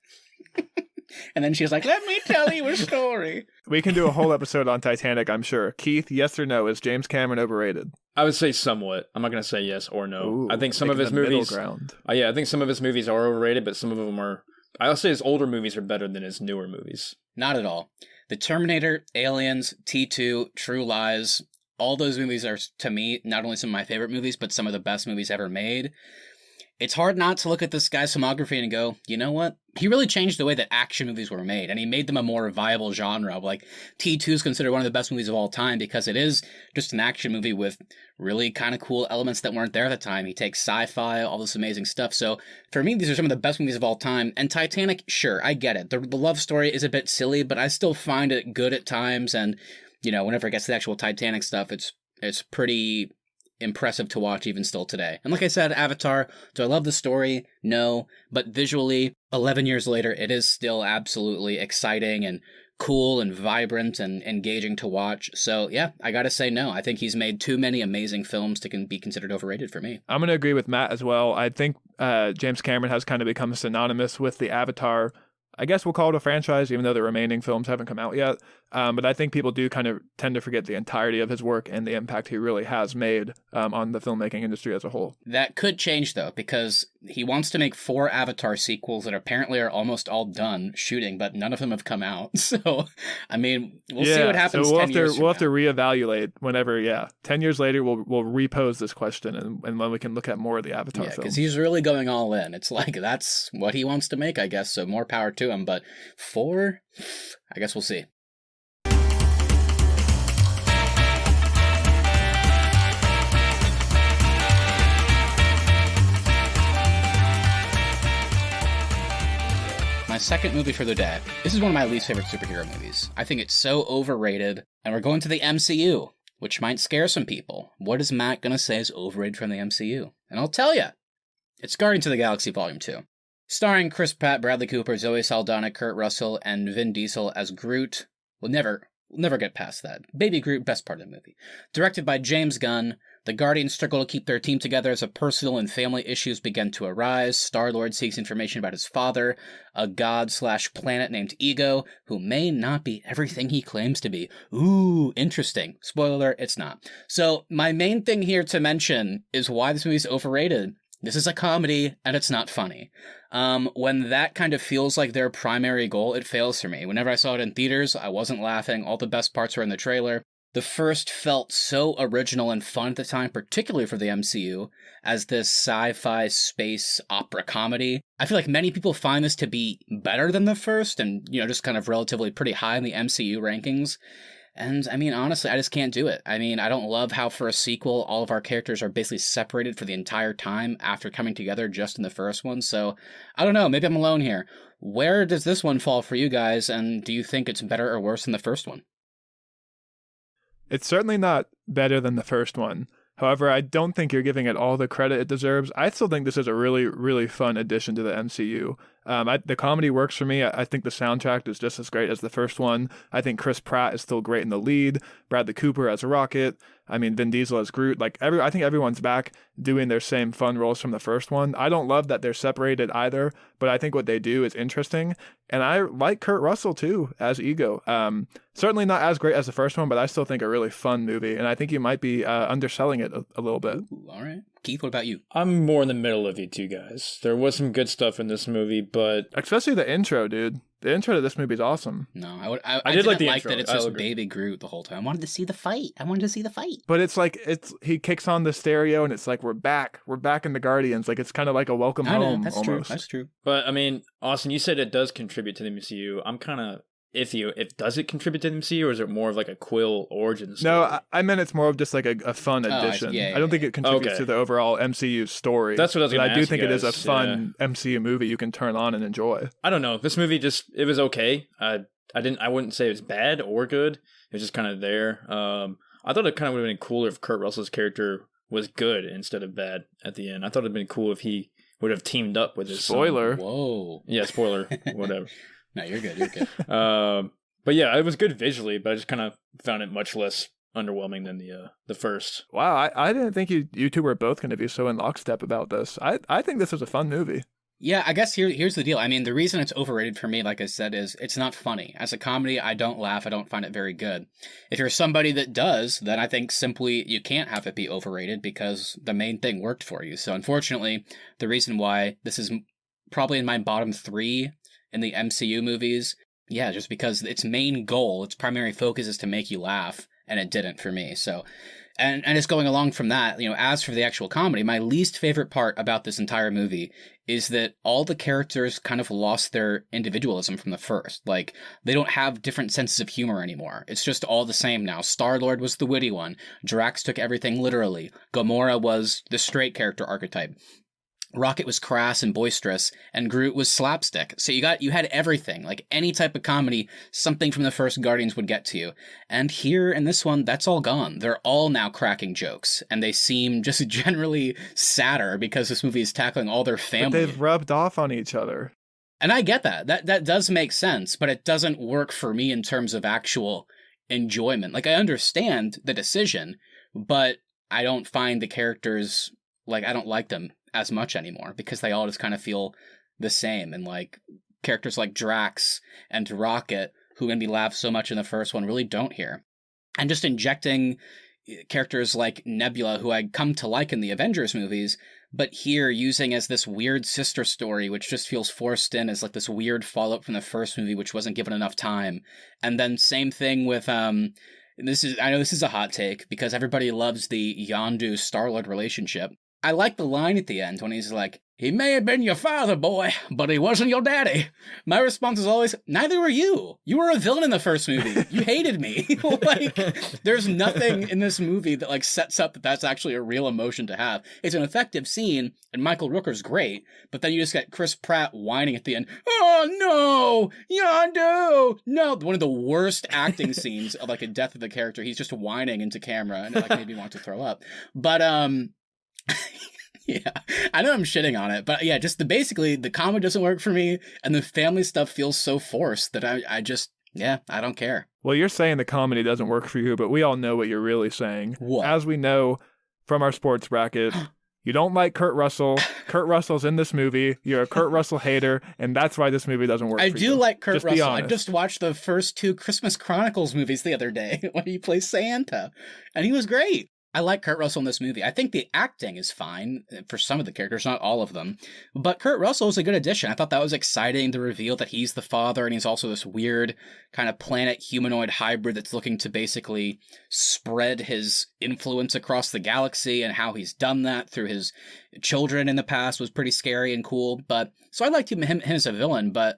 And then she's like, let me tell you a story. We can do a whole episode on Titanic, I'm sure. Keith, yes or no, is James Cameron overrated? I would say somewhat. I'm not going to say yes or no. Ooh, I think some of his movies... ground. Yeah, I think some of his movies are overrated, but some of them are... I'll say his older movies are better than his newer movies. Not at all. The Terminator, Aliens, T2, True Lies, all those movies are, to me, not only some of my favorite movies, but some of the best movies ever made. It's hard not to look at this guy's filmography and go, you know what? He really changed the way that action movies were made, and he made them a more viable genre. Like, T2 is considered one of the best movies of all time because it is just an action movie with really kind of cool elements that weren't there at the time. He takes sci-fi, all this amazing stuff. So, for me, these are some of the best movies of all time. And Titanic, sure, I get it. The love story is a bit silly, but I still find it good at times. And, you know, whenever it gets to the actual Titanic stuff, it's pretty impressive to watch even still today. And like I said, Avatar, do I love the story? No. But visually, 11 years later, it is still absolutely exciting and cool and vibrant and engaging to watch. So yeah, I gotta say no. I think he's made too many amazing films to be considered overrated for me. I'm going to agree with Matt as well. I think James Cameron has kind of become synonymous with the Avatar. I guess we'll call it a franchise, even though the remaining films haven't come out yet. But I think people do kind of tend to forget the entirety of his work and the impact he really has made on the filmmaking industry as a whole. That could change, though, because he wants to make 4 Avatar sequels that apparently are almost all done shooting, but none of them have come out. So, I mean, we'll see what happens. So 10 years we'll have to reevaluate whenever, 10 years later, we'll repose this question and when we can look at more of the Avatar films. Because he's really going all in. It's like, that's what he wants to make, I guess, so more power to him. But 4, I guess we'll see. My second movie for the day. This is one of my least favorite superhero movies. I think it's so overrated, and we're going to the MCU, which might scare some people. What is Matt gonna say is overrated from the MCU? And I'll tell you, it's Guardians of the Galaxy Volume 2. Starring Chris Pratt, Bradley Cooper, Zoe Saldana, Kurt Russell, and Vin Diesel as Groot. We'll never get past that. Baby Groot, best part of the movie. Directed by James Gunn, the Guardians struggle to keep their team together as personal and family issues begin to arise. Star-Lord seeks information about his father, a god/planet named Ego, who may not be everything he claims to be. Ooh, interesting. Spoiler, it's not. So, my main thing here to mention is why this movie's overrated. This is a comedy, and it's not funny. When that kind of feels like their primary goal, it fails for me. Whenever I saw it in theaters, I wasn't laughing. All the best parts were in the trailer. The first felt so original and fun at the time, particularly for the MCU, as this sci-fi space opera comedy. I feel like many people find this to be better than the first, and, just kind of relatively pretty high in the MCU rankings. And, I mean, honestly, I just can't do it. I mean, I don't love how for a sequel, all of our characters are basically separated for the entire time after coming together just in the first one. So, I don't know, maybe I'm alone here. Where does this one fall for you guys, and do you think it's better or worse than the first one? It's certainly not better than the first one. However, I don't think you're giving it all the credit it deserves. I still think this is a really, really fun addition to the MCU. The comedy works for me. I think the soundtrack is just as great as the first one. I think Chris Pratt is still great in the lead. Bradley Cooper as Rocket. I mean, Vin Diesel as Groot. I think everyone's back doing their same fun roles from the first one. I don't love that they're separated either, but I think what they do is interesting. And I like Kurt Russell too as Ego. Certainly not as great as the first one, but I still think a really fun movie. And I think you might be underselling it a little bit. Ooh, all right. Keith, what about you? I'm more in the middle of you two guys. There was some good stuff in this movie, but... Especially the intro, dude. The intro to this movie is awesome. No, I did like the intro. That it's just Baby Groot the whole time. I wanted to see the fight. But it's like, he kicks on the stereo and it's like, we're back in the Guardians. Like, it's kind of like a welcome home. That's almost. True. That's true. But I mean, Austin, you said it does contribute to the MCU. I'm kind of iffy. Does it contribute to the MCU, or is it more of like a Quill origin story? No, I meant it's more of just like a fun addition. I don't think it contributes to the overall MCU story. That's what I was going to ask. I do think it is a fun MCU movie you can turn on and enjoy. I don't know. This movie it was okay. I I wouldn't say it was bad or good. It was just kind of there. I thought it kind of would have been cooler if Kurt Russell's character was good instead of bad at the end. I thought it'd been cool if he would have teamed up with his Spoiler. son. Whoa. Yeah, spoiler. Whatever. No, you're good. You're good. But yeah, it was good visually, but I just kind of found it much less underwhelming than the first. Wow, I didn't think you two were both going to be so in lockstep about this. I think this was a fun movie. Yeah, I guess here's the deal. I mean, the reason it's overrated for me, like I said, is it's not funny. As a comedy, I don't laugh. I don't find it very good. If you're somebody that does, then I think simply you can't have it be overrated because the main thing worked for you. So unfortunately, the reason why this is probably in my bottom 3 in the MCU movies, yeah, just because its main goal, its primary focus is to make you laugh, and it didn't for me. So, and just going along from that, as for the actual comedy, my least favorite part about this entire movie is that all the characters kind of lost their individualism from the first. Like, they don't have different senses of humor anymore. It's just all the same now. Star-Lord was the witty one. Drax took everything literally. Gamora was the straight character archetype. Rocket was crass and boisterous, and Groot was slapstick. So you had everything, like any type of comedy, something from the first Guardians would get to you. And here in this one, that's all gone. They're all now cracking jokes, and they seem just generally sadder because this movie is tackling all their family. But they've rubbed off on each other. And I get that. That does make sense, but it doesn't work for me in terms of actual enjoyment. Like, I understand the decision, but I don't find the characters, like, I don't like them as much anymore because they all just kind of feel the same. And like characters like Drax and Rocket, who made me laugh so much in the first one, really don't here. And just injecting characters like Nebula, who I'd come to like in the Avengers movies, but here using as this weird sister story, which just feels forced in as like this weird follow-up from the first movie, which wasn't given enough time. And then same thing with, I know this is a hot take because everybody loves the Yondu Star-Lord relationship. I like the line at the end when he's like, "He may have been your father, boy, but he wasn't your daddy." My response is always, neither were you. You were a villain in the first movie. You hated me. Like, there's nothing in this movie that like sets up that that's actually a real emotion to have. It's an effective scene, and Michael Rooker's great, but then you just get Chris Pratt whining at the end. "Oh no, Yondu, no!" One of the worst acting scenes of like a death of the character. He's just whining into camera, and it like made me want to throw up. But yeah, I know I'm shitting on it, but yeah, just basically the comedy doesn't work for me, and the family stuff feels so forced that I just, I don't care. Well, you're saying the comedy doesn't work for you, but we all know what you're really saying. What? As we know from our sports bracket, you don't like Kurt Russell. Kurt Russell's in this movie. You're a Kurt Russell hater, and that's why this movie doesn't work for you. I do like Kurt Just Russell. be I honest. just watched the first 2 Christmas Chronicles movies the other day when he plays Santa, and he was great. I like Kurt Russell in this movie. I think the acting is fine for some of the characters, not all of them. But Kurt Russell is a good addition. I thought that was exciting, the reveal that he's the father, and he's also this weird kind of planet humanoid hybrid that's looking to basically spread his influence across the galaxy, and how he's done that through his children in the past was pretty scary and cool. But so I liked him as a villain, but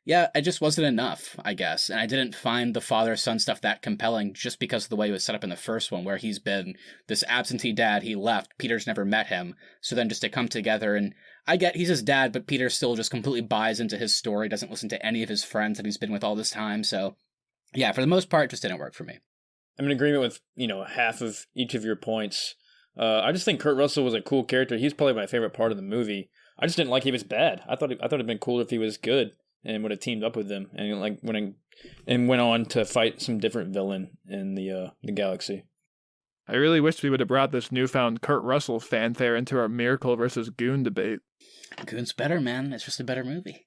yeah, it just wasn't enough, I guess. And I didn't find the father-son stuff that compelling just because of the way it was set up in the first one, where he's been this absentee dad, he left, Peter's never met him. So then just to come together, and I get he's his dad, but Peter still just completely buys into his story, doesn't listen to any of his friends that he's been with all this time. So yeah, for the most part, it just didn't work for me. I'm in agreement with, half of each of your points. I just think Kurt Russell was a cool character. He's probably my favorite part of the movie. I just didn't like he was bad. I thought it'd been cool if he was good and would have teamed up with them and went on to fight some different villain in the galaxy. I really wish we would have brought this newfound Kurt Russell fanfare into our Miracle versus Goon debate. Goon's better, man. It's just a better movie.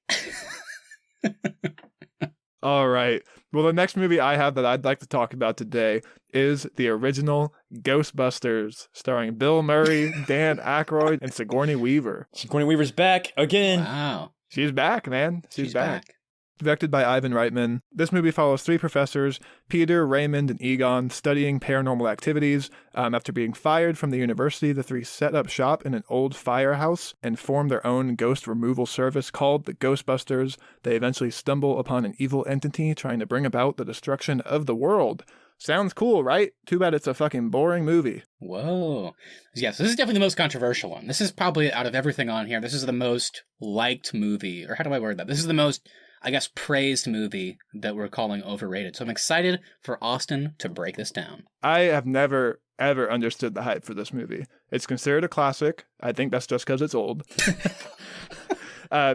All right. Well, the next movie I have that I'd like to talk about today is the original Ghostbusters, starring Bill Murray, Dan Aykroyd, and Sigourney Weaver. Sigourney Weaver's back again. Wow. She's back, man. She's back. back. Directed by Ivan Reitman, this movie follows 3 professors, Peter, Raymond, and Egon, studying paranormal activities. After being fired from the university, the 3 set up shop in an old firehouse and form their own ghost removal service called the Ghostbusters. They eventually stumble upon an evil entity trying to bring about the destruction of the world. Sounds cool, right? Too bad it's a fucking boring movie. Whoa. Yes, this is definitely the most controversial one. This is probably, out of everything on here, this is the most liked movie. Or how do I word that? This is the most I guess, praised movie that we're calling overrated. So I'm excited for Austin to break this down. I have never, ever understood the hype for this movie. It's considered a classic. I think that's just because it's old.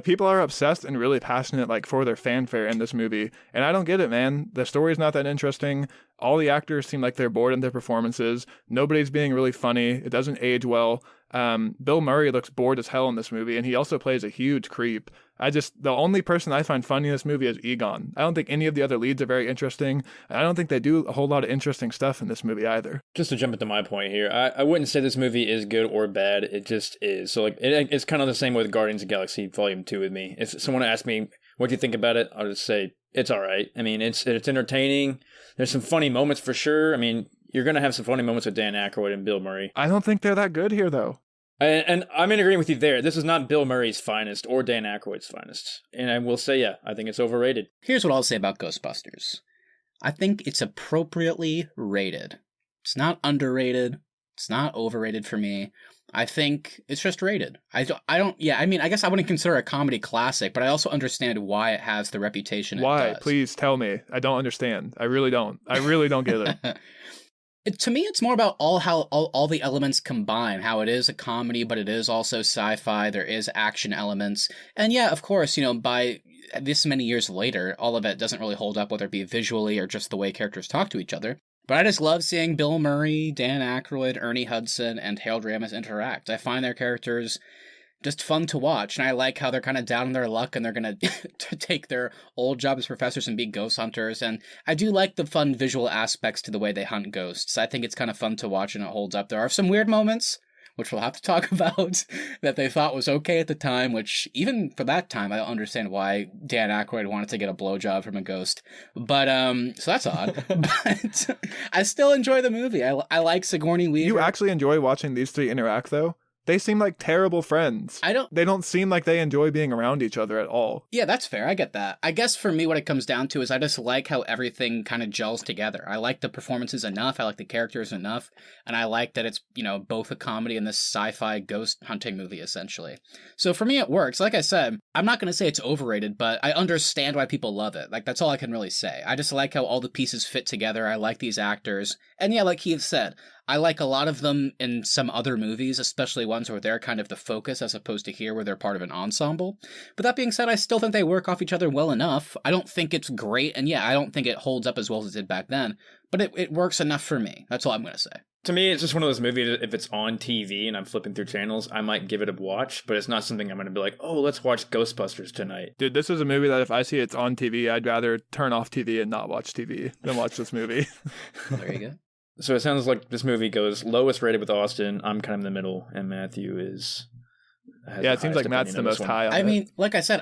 People are obsessed and really passionate, like, for their fanfare in this movie, and I don't get it, man. The story's not that interesting. All the actors seem like they're bored in their performances. Nobody's being really funny. It doesn't age well. Bill Murray looks bored as hell in this movie, and he also plays a huge creep. The only person I find funny in this movie is Egon. I don't think any of the other leads are very interesting, and I don't think they do a whole lot of interesting stuff in this movie either. Just to jump into my point here, I wouldn't say this movie is good or bad. It just is. So like, it's kind of the same with Guardians of the Galaxy Volume 2 with me. If someone asks me, what do you think about it? I'll just say, it's all right. I mean, it's entertaining. There's some funny moments for sure. I mean, you're going to have some funny moments with Dan Aykroyd and Bill Murray. I don't think they're that good here, though. And I'm in agreement with you there. This is not Bill Murray's finest or Dan Aykroyd's finest. And I will say, yeah, I think it's overrated. Here's what I'll say about Ghostbusters. I think it's appropriately rated. It's not underrated. It's not overrated for me. I think it's just rated. I guess I wouldn't consider it a comedy classic, but I also understand why it has the reputation it Why? does. Please tell me. I don't understand. I really don't. I really don't get it. To me, it's more about all the elements combine, how it is a comedy, but it is also sci-fi, there is action elements. And yeah, of course, by this many years later, all of it doesn't really hold up, whether it be visually or just the way characters talk to each other. But I just love seeing Bill Murray, Dan Aykroyd, Ernie Hudson, and Harold Ramis interact. I find their characters just fun to watch, and I like how they're kind of down on their luck and they're going to take their old job as professors and be ghost hunters, and I do like the fun visual aspects to the way they hunt ghosts. I think it's kind of fun to watch and it holds up. There are some weird moments, which we'll have to talk about, that they thought was okay at the time, which even for that time, I don't understand why Dan Aykroyd wanted to get a blowjob from a ghost. But, so that's odd. But I still enjoy the movie. I like Sigourney Weaver. You actually enjoy watching these three interact, though? They seem like terrible friends. They don't seem like they enjoy being around each other at all. Yeah, that's fair. I get that. I guess for me, what it comes down to is I just like how everything kind of gels together. I like the performances enough. I like the characters enough. And I like that it's, both a comedy and this sci-fi ghost hunting movie, essentially. So for me, it works. Like I said, I'm not going to say it's overrated, but I understand why people love it. Like, that's all I can really say. I just like how all the pieces fit together. I like these actors. And yeah, like Keith said, I like a lot of them in some other movies, especially ones where they're kind of the focus as opposed to here where they're part of an ensemble. But that being said, I still think they work off each other well enough. I don't think it's great, and yeah, I don't think it holds up as well as it did back then, but it works enough for me. That's all I'm going to say. To me, it's just one of those movies, if it's on TV and I'm flipping through channels, I might give it a watch, but it's not something I'm going to be like, oh, let's watch Ghostbusters tonight. Dude, this is a movie that if I see it's on TV, I'd rather turn off TV and not watch TV than watch this movie. There you go. So it sounds like this movie goes lowest rated with Austin. I'm kind of in the middle, and Matthew is. Yeah, it seems like Matt's the most high on it. I mean, like I said,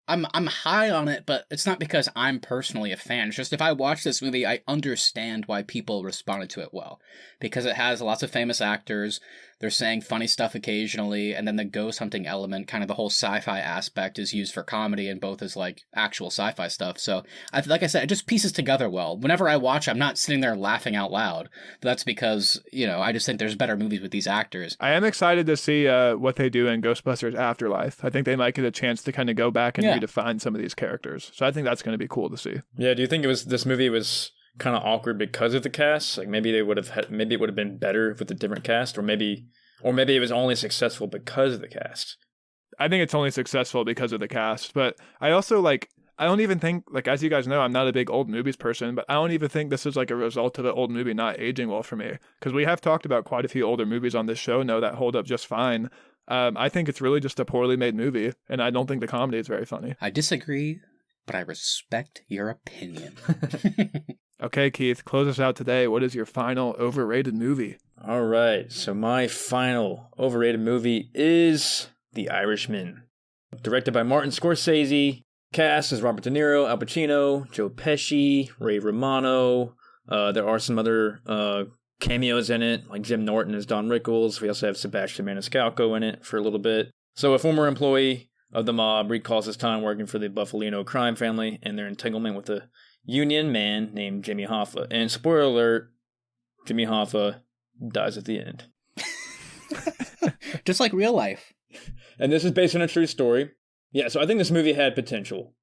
I'm high on it, but it's not because I'm personally a fan. It's just if I watch this movie, I understand why people responded to it well. Because it has lots of famous actors, they're saying funny stuff occasionally, and then the ghost hunting element, kind of the whole sci-fi aspect, is used for comedy and both as like actual sci-fi stuff. So, like I said, it just pieces together well. Whenever I watch, I'm not sitting there laughing out loud. But that's because, I just think there's better movies with these actors. I am excited to see what they do in Ghostbusters Afterlife. I think they might get a chance to kind of go back and redefine some of these characters. So I think that's going to be cool to see. Yeah, do you think this movie was kind of awkward because of the cast? Like maybe it would have been better with a different cast, or maybe it was only successful because of the cast. I think it's only successful because of the cast, but I also I don't even think, as you guys know, I'm not a big old movies person, but I don't even think this is a result of an old movie not aging well for me, because we have talked about quite a few older movies on this show that hold up just fine. I think it's really just a poorly made movie, and I don't think the comedy is very funny. I disagree, but I respect your opinion. Okay, Keith, close us out today. What is your final overrated movie? All right, so my final overrated movie is The Irishman. Directed by Martin Scorsese. Cast is Robert De Niro, Al Pacino, Joe Pesci, Ray Romano. There are some other cameos in it, like Jim Norton as Don Rickles. We also have Sebastian Maniscalco in it for a little bit. So a former employee of the mob recalls his time working for the Buffalino crime family and their entanglement with a union man named Jimmy Hoffa. And spoiler alert, Jimmy Hoffa dies at the end. Just like real life. And this is based on a true story. Yeah, so I think this movie had potential.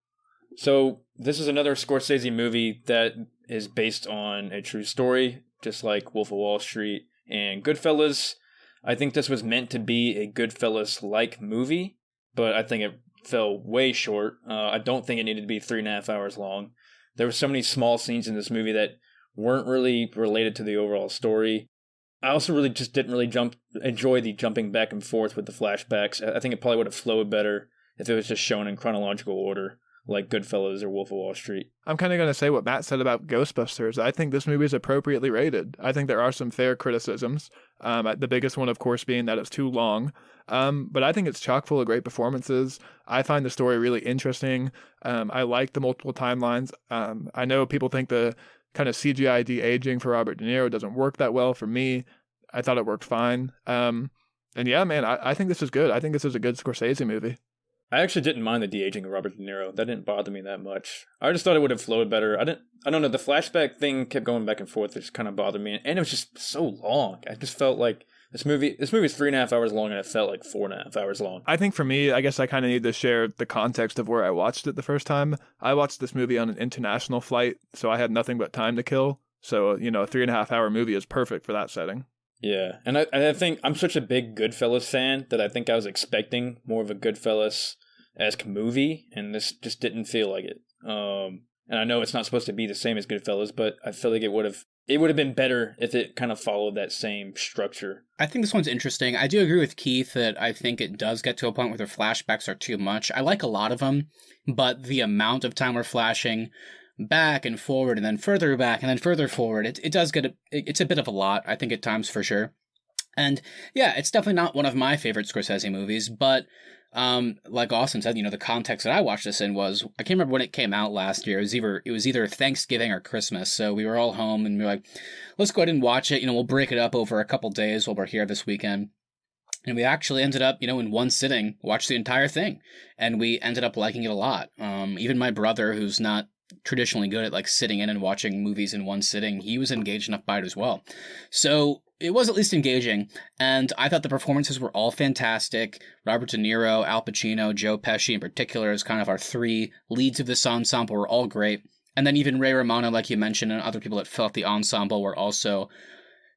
So this is another Scorsese movie that is based on a true story, just like Wolf of Wall Street and Goodfellas. I think this was meant to be a Goodfellas-like movie, but I think it fell way short. I don't think it needed to be 3.5 hours long. There were so many small scenes in this movie that weren't really related to the overall story. I also really just didn't really enjoy the jumping back and forth with the flashbacks. I think it probably would have flowed better if it was just shown in chronological order, like Goodfellas or Wolf of Wall Street. I'm kind of going to say what Matt said about Ghostbusters. I think this movie is appropriately rated. I think there are some fair criticisms. The biggest one, of course, being that it's too long. But I think it's chock full of great performances. I find the story really interesting. I like the multiple timelines. I know people think the kind of CGI de-aging for Robert De Niro doesn't work that well. For me, I thought it worked fine. And yeah, man, I think this is good. I think this is a good Scorsese movie. I actually didn't mind the de-aging of Robert De Niro. That didn't bother me that much. I just thought it would have flowed better. I don't know, the flashback thing kept going back and forth, which kind of bothered me. And it was just so long. I just felt like this movie is 3.5 hours long, and it felt like 4.5 hours long. I think for me, I guess I kind of need to share the context of where I watched it the first time. I watched this movie on an international flight, so I had nothing but time to kill. So, a 3.5 hour movie is perfect for that setting. Yeah, and I think I'm such a big Goodfellas fan that I think I was expecting more of a Goodfellas-esque movie, and this just didn't feel like it. And I know it's not supposed to be the same as Goodfellas, but I feel like it would have been better if it kind of followed that same structure. I think this one's interesting. I do agree with Keith that I think it does get to a point where their flashbacks are too much. I like a lot of them, but the amount of time we're flashing back and forward and then further back and then further forward, it does it's a bit of a lot, I think, at times for sure. And yeah, it's definitely not one of my favorite Scorsese movies, but like Austin said, the context that I watched this in was, I can't remember when it came out last year. It was either Thanksgiving or Christmas. So we were all home and we were like, let's go ahead and watch it. We'll break it up over a couple days while we're here this weekend. And we actually ended up, in one sitting, watched the entire thing. And we ended up liking it a lot. Even my brother, who's not traditionally good at like sitting in and watching movies in one sitting, he was engaged enough by it as well. So it was at least engaging, and I thought the performances were all fantastic. Robert De Niro, Al Pacino, Joe Pesci in particular as kind of our three leads of this ensemble were all great. And then even Ray Romano, like you mentioned, and other people that felt the ensemble were also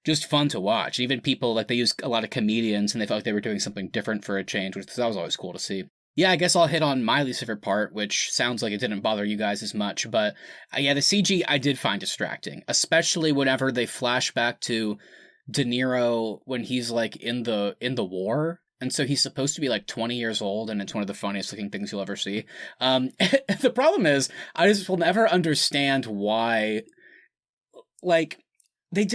just fun to watch. Even people, like, they used a lot of comedians and they felt like they were doing something different for a change, which that was always cool to see. Yeah, I guess I'll hit on my least favorite part, which sounds like it didn't bother you guys as much, but yeah, the CG I did find distracting, especially whenever they flash back to De Niro when he's like in the war, and so he's supposed to be like 20 years old, and it's one of the funniest looking things you'll ever see. The problem is, I just will never understand why, like, they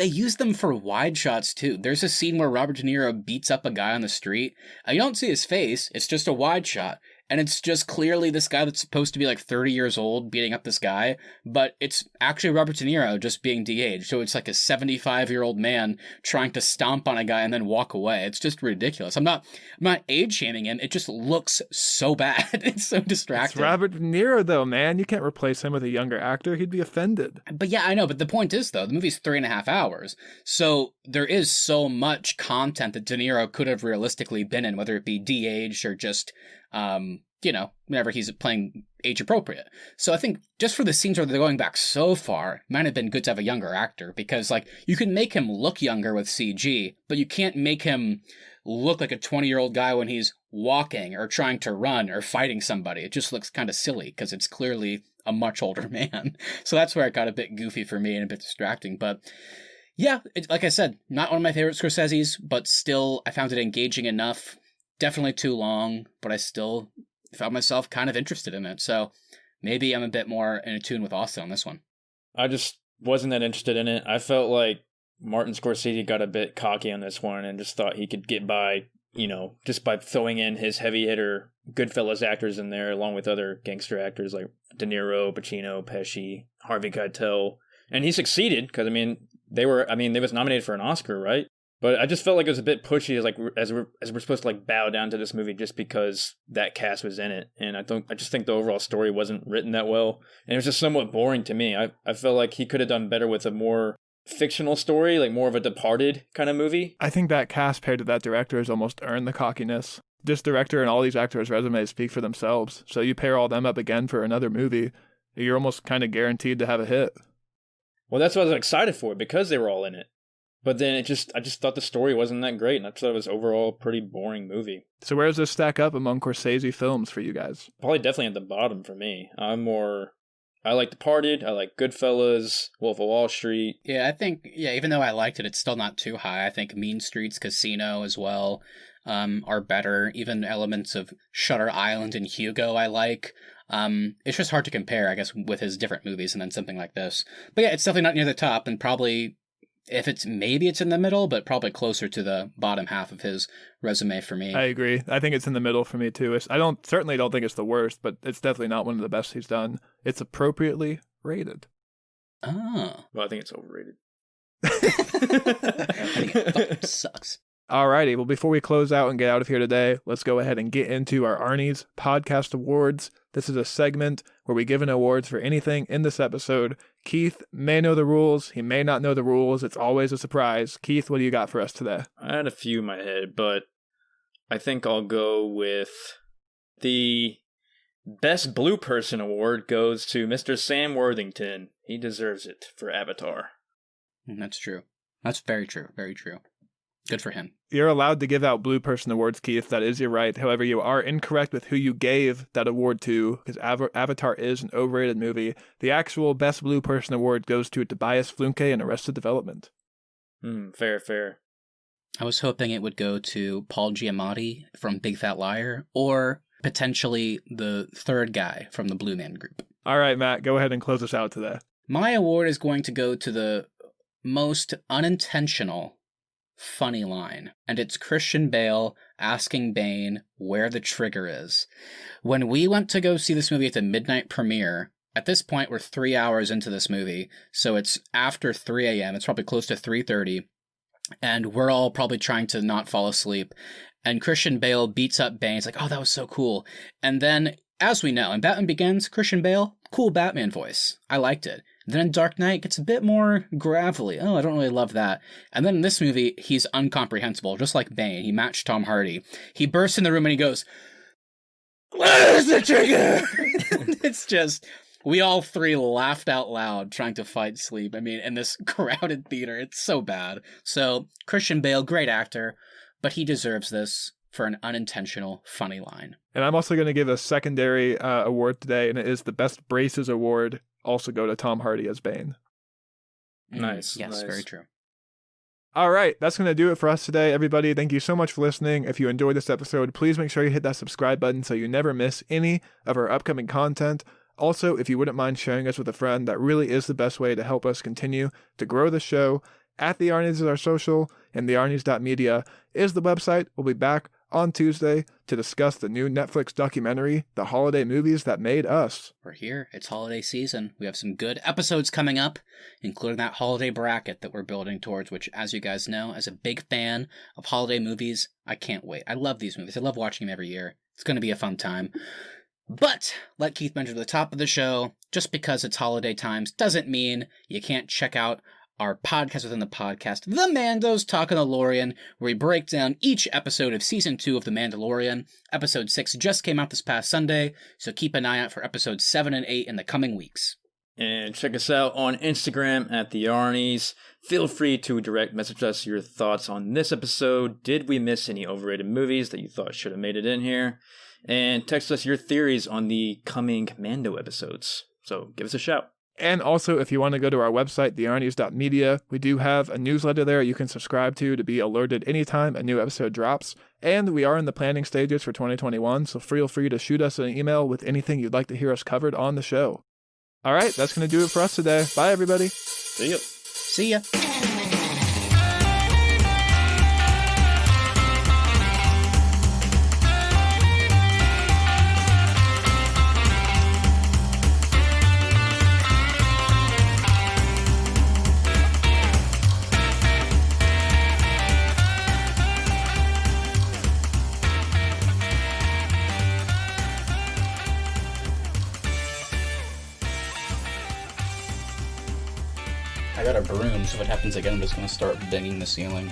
used them for wide shots too. There's a scene where Robert De Niro beats up a guy on the street. You don't see his face, it's just a wide shot. And it's just clearly this guy that's supposed to be like 30 years old beating up this guy, but it's actually Robert De Niro just being de-aged. So it's like a 75-year-old man trying to stomp on a guy and then walk away. It's just ridiculous. I'm not age shaming him. It just looks so bad. It's so distracting. It's Robert De Niro though, man. You can't replace him with a younger actor. He'd be offended. But yeah, I know. But the point is though, the movie's 3.5 hours. So there is so much content that De Niro could have realistically been in, whether it be de-aged or just, whenever he's playing age appropriate. So I think just for the scenes where they're going back so far, it might have been good to have a younger actor, because like you can make him look younger with CG, but you can't make him look like a 20-year-old guy when he's walking or trying to run or fighting somebody. It just looks kind of silly because it's clearly a much older man. So that's where it got a bit goofy for me and a bit distracting. But yeah, like I said, not one of my favorite Scorsese's, but still I found it engaging enough. Definitely too long, but I still found myself kind of interested in it. So maybe I'm a bit more in tune with Austin on this one. I just wasn't that interested in it. I felt like Martin Scorsese got a bit cocky on this one and just thought he could get by, just by throwing in his heavy hitter Goodfellas actors in there, along with other gangster actors like De Niro, Pacino, Pesci, Harvey Keitel. And he succeeded because, they was nominated for an Oscar, right? But I just felt like it was a bit pushy, as we're supposed to like bow down to this movie just because that cast was in it. And I just think the overall story wasn't written that well, and it was just somewhat boring to me. I felt like he could have done better with a more fictional story, like more of a Departed kind of movie. I think that cast paired to that director has almost earned the cockiness. This director and all these actors' resumes speak for themselves. So you pair all them up again for another movie, you're almost kind of guaranteed to have a hit. Well, that's what I was excited for, because they were all in it. But then I just thought the story wasn't that great, and I thought it was overall a pretty boring movie. So where does this stack up among Scorsese films for you guys? Probably definitely at the bottom for me. I like Departed, I like Goodfellas, Wolf of Wall Street. Yeah, I think, even though I liked it, it's still not too high. I think Mean Streets, Casino as well are better. Even elements of Shutter Island and Hugo I like. It's just hard to compare, I guess, with his different movies and then something like this. But yeah, it's definitely not near the top, and probably, maybe it's in the middle, but probably closer to the bottom half of his resume for me. I agree. I think it's in the middle for me too. I certainly don't think it's the worst, but it's definitely not one of the best he's done. It's appropriately rated. Oh. Well, I think it's overrated. I think it fucking sucks. Alrighty, well, before we close out and get out of here today, let's go ahead and get into our Arnies Podcast Awards. This is a segment where we give an awards for anything in this episode. Keith may know the rules. He may not know the rules. It's always a surprise. Keith, what do you got for us today? I had a few in my head, but I think I'll go with the Best Blue Person Award goes to Mr. Sam Worthington. He deserves it for Avatar. That's true. That's very true. Very true. Good for him. You're allowed to give out Blue Person Awards, Keith. That is your right. However, you are incorrect with who you gave that award to, because Avatar is an overrated movie. The actual Best Blue Person Award goes to Tobias Funke in Arrested Development. Fair. I was hoping it would go to Paul Giamatti from Big Fat Liar, or potentially the third guy from the Blue Man Group. All right, Matt, go ahead and close us out today. My award is going to go to the most unintentional funny line, and it's Christian Bale asking Bane where the trigger is. When we went to go see this movie at the midnight premiere, at this point we're 3 hours into this movie, so it's after 3 a.m., it's probably close to 3:30, and we're all probably trying to not fall asleep, and Christian Bale beats up Bane. It's like, oh, that was so cool. And then, as we know, in Batman Begins, Christian Bale, cool Batman voice. I liked it. Then in Dark Knight, it gets a bit more gravelly. Oh, I don't really love that. And then in this movie, he's incomprehensible, just like Bane. He matched Tom Hardy. He bursts in the room and he goes, "Where's the trigger?" It's just, we all three laughed out loud trying to fight sleep. I mean, in this crowded theater, it's so bad. So, Christian Bale, great actor, but he deserves this for an unintentional funny line. And I'm also going to give a secondary award today, and it is the Best Braces Award. Also go to Tom Hardy as Bane. Nice. Yes, nice. very true. All right, that's going to do it for us today, everybody. Thank you so much for listening. If you enjoyed this episode, please make sure you hit that subscribe button so you never miss any of our upcoming content. Also, if you wouldn't mind sharing us with a friend, that really is the best way to help us continue to grow the show. At the Arnies is our social, and the Arnies.media is the website. We'll be back on Tuesday to discuss the new Netflix documentary, The Holiday Movies That Made Us. We're here. It's holiday season. We have some good episodes coming up, including that holiday bracket that we're building towards, which, as you guys know, as a big fan of holiday movies, I can't wait. I love these movies. I love watching them every year. It's going to be a fun time. But, like Keith mentioned at the top of the show, just because it's holiday times doesn't mean you can't check out our podcast within the podcast, The Mandos Talkin' DeLorean, where we break down each episode of Season 2 of The Mandalorian. Episode 6 just came out this past Sunday, so keep an eye out for episodes 7 and 8 in the coming weeks. And check us out on Instagram at The Arnies. Feel free to direct message us your thoughts on this episode. Did we miss any overrated movies that you thought should have made it in here? And text us your theories on the coming Mando episodes. So give us a shout. And also, if you want to go to our website, thearnies.media, we do have a newsletter there you can subscribe to be alerted anytime a new episode drops. And we are in the planning stages for 2021, so feel free to shoot us an email with anything you'd like to hear us covered on the show. All right, that's going to do it for us today. Bye, everybody. See ya. See ya. I got a broom, so if it happens again, I'm just going to start banging the ceiling.